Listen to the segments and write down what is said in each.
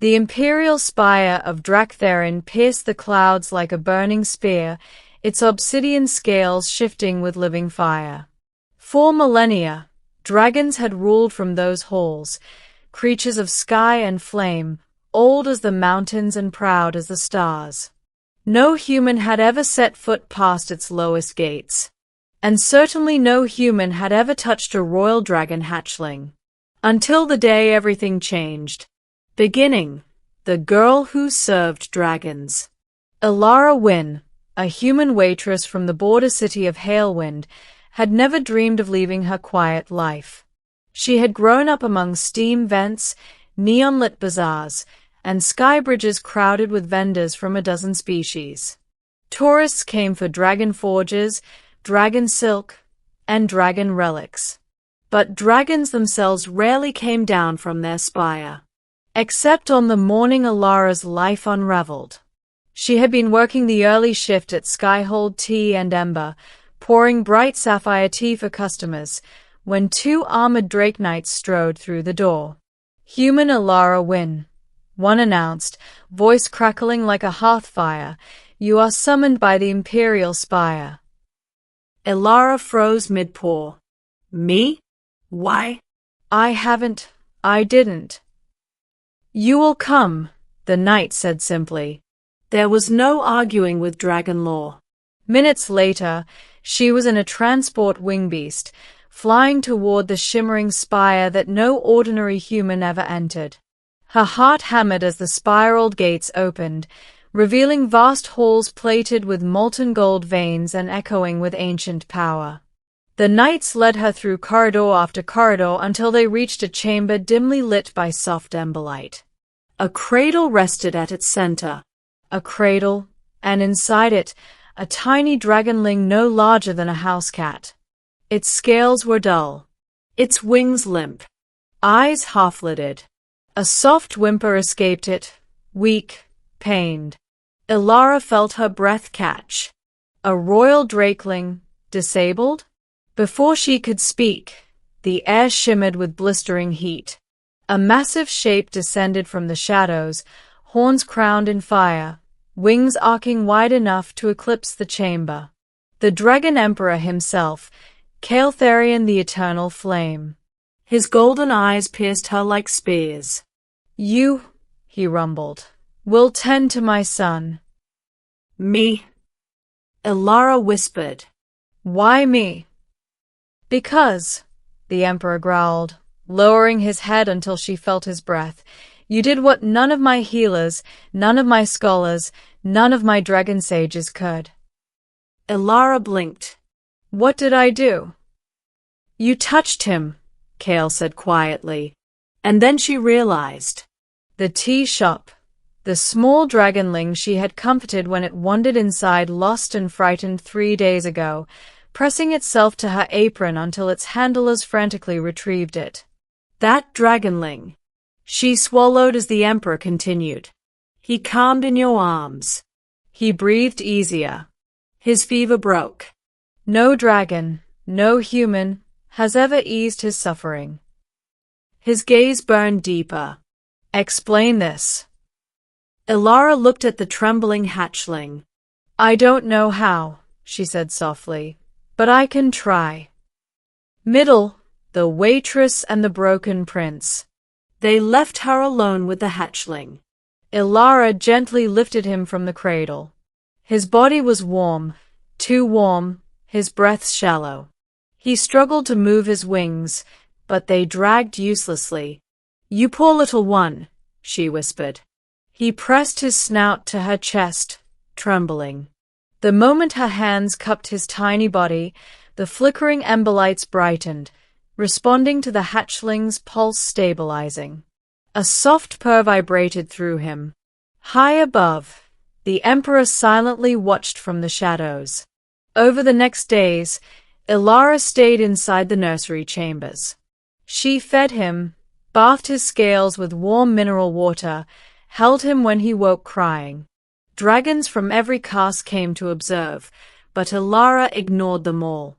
The imperial spire of Dragonling pierced the clouds like a burning spear, its obsidian scales shifting with living fire. For millennia, dragons had ruled from those halls, creatures of sky and flame, old as the mountains and proud as the stars. No human had ever set foot past its lowest gates. And certainly no human had ever touched a royal dragon hatchling. Until the day everything changed. Beginning, the girl who served dragons. Ilara Wynn, a human waitress from the border city of Halewind, had never dreamed of leaving her quiet life. She had grown up among steam vents, neon-lit bazaars, and sky bridges crowded with vendors from a dozen species. Tourists came for dragon forges, dragon silk, and dragon relics. But dragons themselves rarely came down from their spire. Except on the morning Ilara's life unraveled. She had been working the early shift at Skyhold Tea and Ember, pouring bright sapphire tea for customers, when two armored drake knights strode through the door. "Human Ilara Wynn," one announced, voice crackling like a hearth fire. "You are summoned by the Imperial Spire." Ilara froze mid-pour. "Me? Why?" I didn't. "You will come," the knight said simply. There was no arguing with dragon law. Minutes later, she was in a transport wingbeast, flying toward the shimmering spire that no ordinary human ever entered. Her heart hammered as the spiraled gates opened, revealing vast halls plated with molten gold veins and echoing with ancient power. The knights led her through corridor after corridor until they reached a chamber dimly lit by soft emberlight. A cradle rested at its center. A cradle, and inside it, a tiny dragonling no larger than a house cat. Its scales were dull. Its wings limp. Eyes half-lidded. A soft whimper escaped it, weak, pained. Ilara felt her breath catch. A royal drakeling, disabled? Before she could speak, the air shimmered with blistering heat. A massive shape descended from the shadows, horns crowned in fire, wings arcing wide enough to eclipse the chamber. The Dragon Emperor himself, Kael'tharion the Eternal Flame. His golden eyes pierced her like spears. "You," he rumbled, "will tend to my son." "Me?" Ilara whispered. "Why me?" "Because," the Emperor growled, lowering his head until she felt his breath, "you did what none of my healers, none of my scholars, none of my dragon sages could." Ilara blinked. "What did I do?" "You touched him," Kael said quietly. And then she realized. The tea shop. The small dragonling she had comforted when it wandered inside lost and frightened 3 days ago, pressing itself to her apron until its handlers frantically retrieved it. "That dragonling." She swallowed as the Emperor continued. "He calmed in your arms." He breathed easier. His fever broke. No dragon, no human, has ever eased his suffering. His gaze burned deeper. "Explain this." Ilara looked at the trembling hatchling. "I don't know how," she said softly, "but I can try." Middle, the waitress and the broken prince. They left her alone with the hatchling. Ilara gently lifted him from the cradle. His body was warm, too warm, his breath shallow. He struggled to move his wings, but they dragged uselessly. "You poor little one," she whispered. He pressed his snout to her chest, trembling. The moment her hands cupped his tiny body, the flickering emberlights brightened, responding to the hatchling's pulse stabilizing. A soft purr vibrated through him. High above, the Emperor silently watched from the shadows. Over the next days, Ilara stayed inside the nursery chambers. She fed him, bathed his scales with warm mineral water, held him when he woke crying. Dragons from every caste came to observe, but Ilara ignored them all.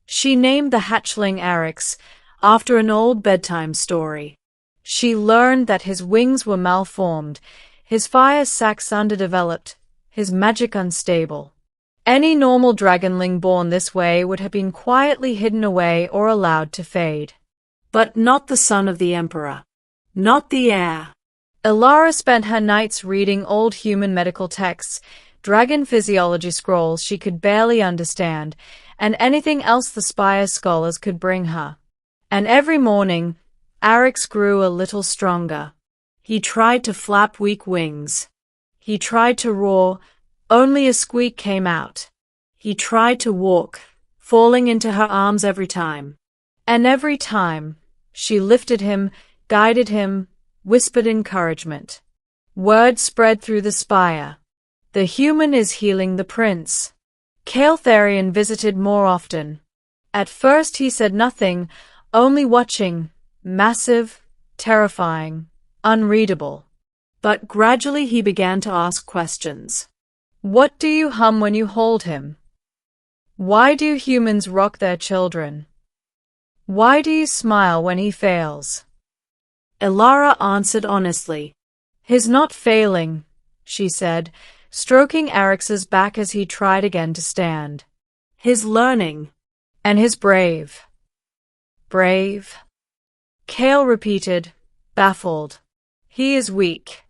She named the hatchling Arix, after an old bedtime story. She learned that his wings were malformed, his fire sacs underdeveloped, his magic unstable. Any normal dragonling born this way would have been quietly hidden away or allowed to fade. But not the son of the emperor. Not the heir. Ilara spent her nights reading old human medical texts, dragon physiology scrolls she could barely understand, and anything else the spire scholars could bring her. And every morning, Arix grew a little stronger. He tried to flap weak wings. He tried to roar, only a squeak came out. He tried to walk, falling into her arms every time. And every time, she lifted him, guided him, whispered encouragement. Word spread through the spire. The human is healing the prince. Kael'tharion visited more often. At first he said nothing, only watching, massive, terrifying, unreadable. But gradually he began to ask questions. What do you hum when you hold him? Why do humans rock their children? Why do you smile when he fails? Ilara answered honestly. His not failing, she said, stroking Arix's back as he tried again to stand. His learning. And his brave. Brave? Kael repeated, baffled. He is weak.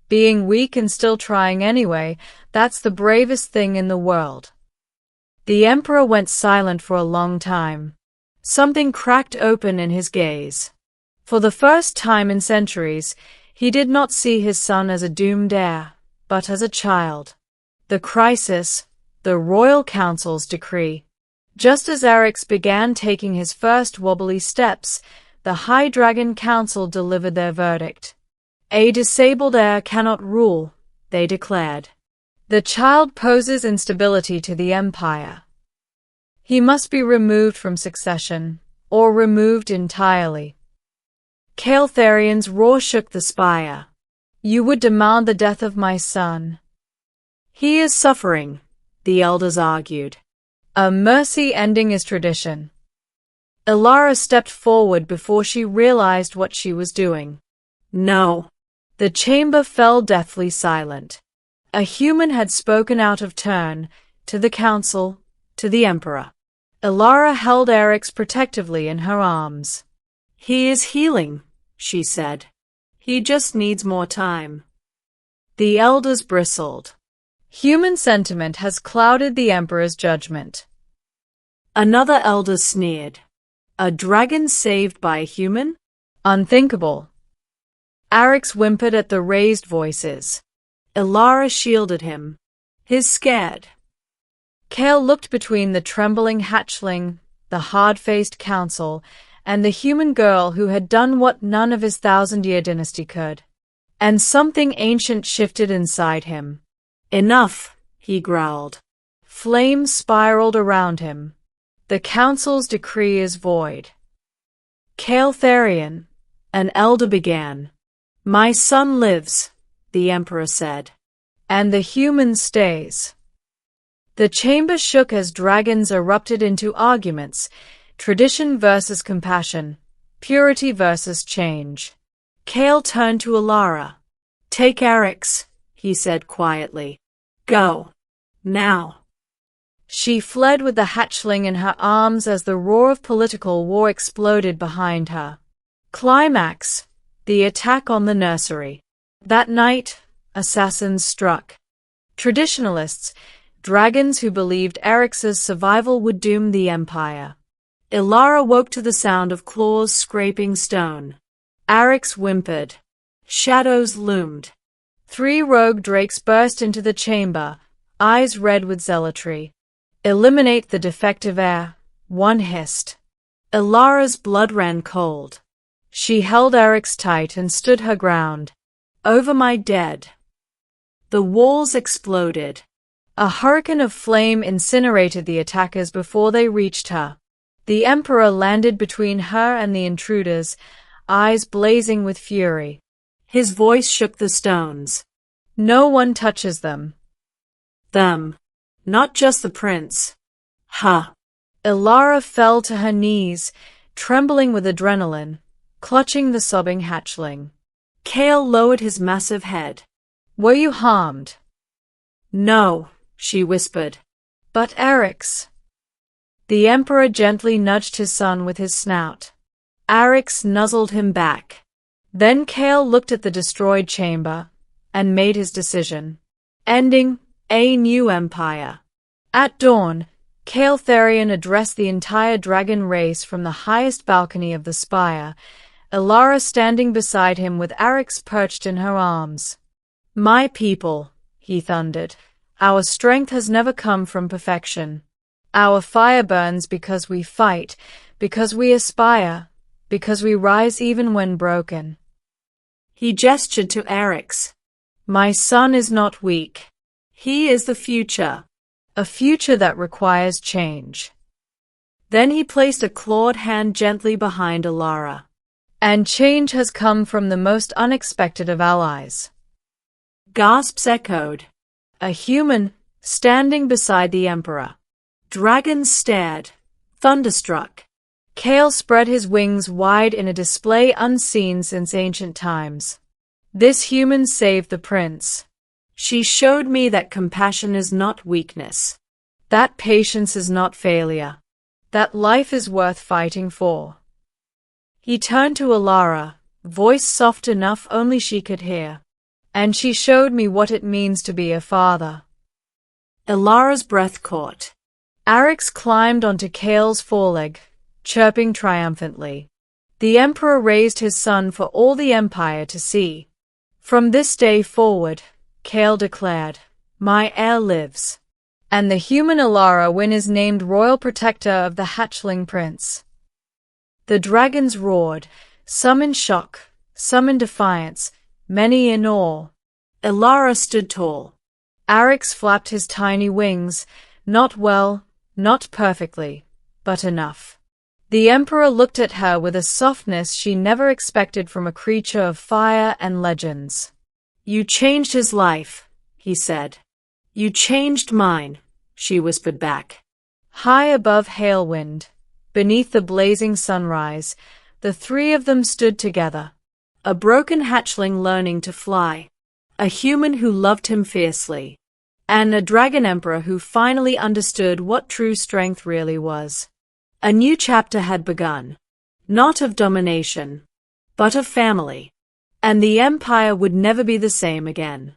Being weak and still trying anyway, that's the bravest thing in the world. The emperor went silent for a long time. Something cracked open in his gaze. For the first time in centuries, he did not see his son as a doomed heir, but as a child. The crisis, the royal council's decree. Just as Arix began taking his first wobbly steps, the High Dragon Council delivered their verdict. A disabled heir cannot rule, they declared. The child poses instability to the empire. He must be removed from succession, or removed entirely. Kael'tharion's roar shook the spire. You would demand the death of my son. He is suffering, the elders argued. A mercy ending is tradition. Ilara stepped forward before she realized what she was doing. No. The chamber fell deathly silent. A human had spoken out of turn, to the council, to the emperor. Ilara held Arix protectively in her arms. He is healing, she said. He just needs more time. The elders bristled. Human sentiment has clouded the emperor's judgment. Another elder sneered. A dragon saved by a human? Unthinkable. Arix whimpered at the raised voices. Ilara shielded him. He's scared. Kael looked between the trembling hatchling, the hard-faced council, and the human girl who had done what none of his thousand-year dynasty could. And something ancient shifted inside him. Enough, he growled. Flames spiraled around him. The council's decree is void. Kael'tharion, an elder began. My son lives, the emperor said. And the human stays. The chamber shook as dragons erupted into arguments, tradition versus compassion, purity versus change. Kael turned to Ilara. Take Arix, he said quietly. Go. Now. She fled with the hatchling in her arms as the roar of political war exploded behind her. Climax. The attack on the nursery. That night, assassins struck. Traditionalists, dragons who believed Arix's survival would doom the empire. Ilara woke to the sound of claws scraping stone. Arix whimpered. Shadows loomed. 3 rogue drakes burst into the chamber, eyes red with zealotry. Eliminate the defective heir, one hissed. Ilara's blood ran cold. She held Arix tight and stood her ground. Over my dead. The walls exploded. A hurricane of flame incinerated the attackers before they reached her. The emperor landed between her and the intruders, eyes blazing with fury. His voice shook the stones. No one touches them. Them. Not just the prince. Ha. Ilara fell to her knees, trembling with adrenaline. clutching the sobbing hatchling. Kale lowered his massive head. Were you harmed? No, she whispered. But Eric's. The Emperor gently nudged his son with his snout. Arix nuzzled him back. Then Kale looked at the destroyed chamber and made his decision. Ending a new empire. At dawn, Kale Therion addressed the entire dragon race from the highest balcony of the spire, Elara standing beside him with Arix perched in her arms. My people, he thundered, our strength has never come from perfection. Our fire burns because we fight, because we aspire, because we rise even when broken. He gestured to Arix. My son is not weak. He is the future. A future that requires change. Then he placed a clawed hand gently behind Elara. And change has come from the most unexpected of allies. Gasps echoed. A human, standing beside the Emperor. Dragons stared, thunderstruck. Kale spread his wings wide in a display unseen since ancient times. This human saved the prince. She showed me that compassion is not weakness. That patience is not failure. That life is worth fighting for. He turned to Elara, voice soft enough only she could hear. And she showed me what it means to be a father. Elara's breath caught. Arix climbed onto Kale's foreleg, chirping triumphantly. The Emperor raised his son for all the Empire to see. From this day forward, Kale declared, my heir lives. And the human Elara Wynn is named Royal Protector of the Hatchling Prince. The dragons roared, some in shock, some in defiance, many in awe. Elara stood tall. Arix flapped his tiny wings, not well, not perfectly, but enough. The Emperor looked at her with a softness she never expected from a creature of fire and legends. You changed his life, he said. You changed mine, she whispered back. High above Halewind, beneath the blazing sunrise, the three of them stood together. A broken hatchling learning to fly. A human who loved him fiercely. And a dragon emperor who finally understood what true strength really was. A new chapter had begun. Not of domination, but of family. And the empire would never be the same again.